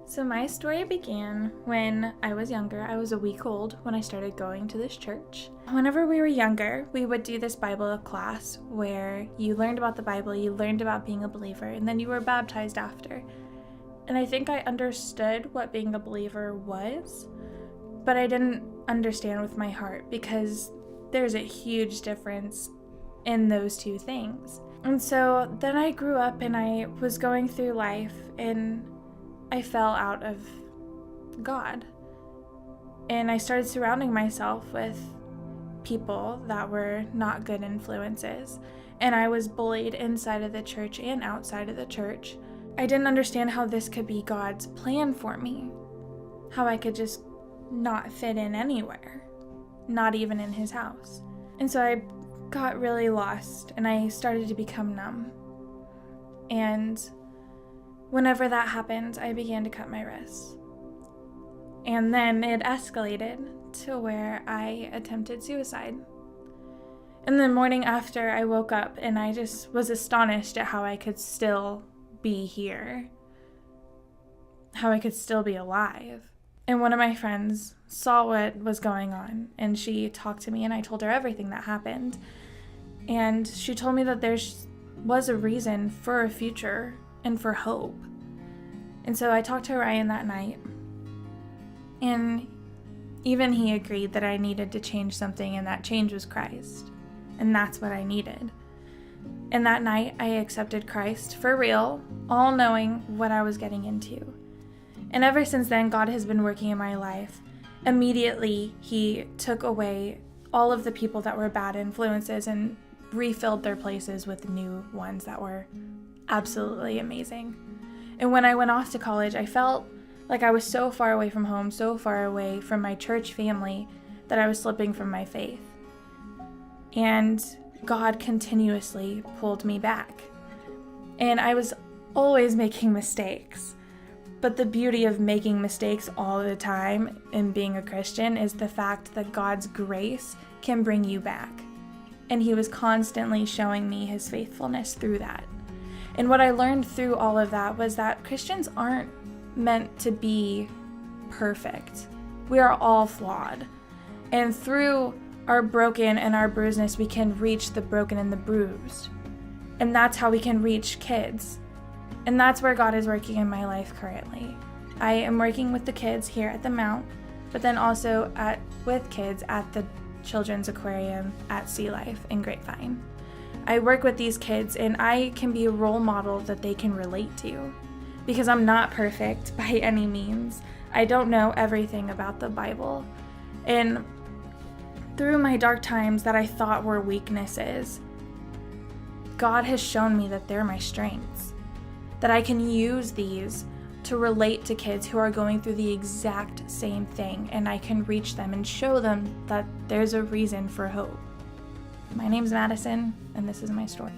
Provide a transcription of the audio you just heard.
So my story began when I was younger. I was a week old when I started going to this church. Whenever we were younger, we would do this Bible class where you learned about the Bible, you learned about being a believer, and then you were baptized after. And I think I understood what being a believer was, but I didn't understand with my heart because there's a huge difference in those two things. And so then I grew up and I was going through life and I fell out of God. And I started surrounding myself with people that were not good influences. And I was bullied inside of the church and outside of the church. I didn't understand how this could be God's plan for me. How I could just not fit in anywhere, not even in his house. And so I got really lost and I started to become numb. And whenever that happened, I began to cut my wrists. And then it escalated to where I attempted suicide. And the morning after, I woke up and I just was astonished at how I could still be here, how I could still be alive. And one of my friends saw what was going on and she talked to me and I told her everything that happened. And she told me that there was a reason for a future and for hope. And so I talked to Ryan that night, and even he agreed that I needed to change something, and that change was Christ. And that's what I needed. And that night I accepted Christ for real, all knowing what I was getting into. And ever since then, God has been working in my life. Immediately, he took away all of the people that were bad influences and refilled their places with new ones that were absolutely amazing. And when I went off to college, I felt like I was so far away from home, so far away from my church family, that I was slipping from my faith. And God continuously pulled me back. And I was always making mistakes. But the beauty of making mistakes all the time and being a Christian is the fact that God's grace can bring you back. And he was constantly showing me his faithfulness through that. And what I learned through all of that was that Christians aren't meant to be perfect. We are all flawed. And through our broken and our bruisedness, we can reach the broken and the bruised. And that's how we can reach kids. And that's where God is working in my life currently. I am working with the kids here at the Mount, but then also with kids at the Children's Aquarium at Sea Life in Grapevine. I work with these kids and I can be a role model that they can relate to, because I'm not perfect by any means. I don't know everything about the Bible. And through my dark times that I thought were weaknesses, God has shown me that they're my strengths, that I can use these to relate to kids who are going through the exact same thing, and I can reach them and show them that there's a reason for hope. My name's Maddison, and this is my story.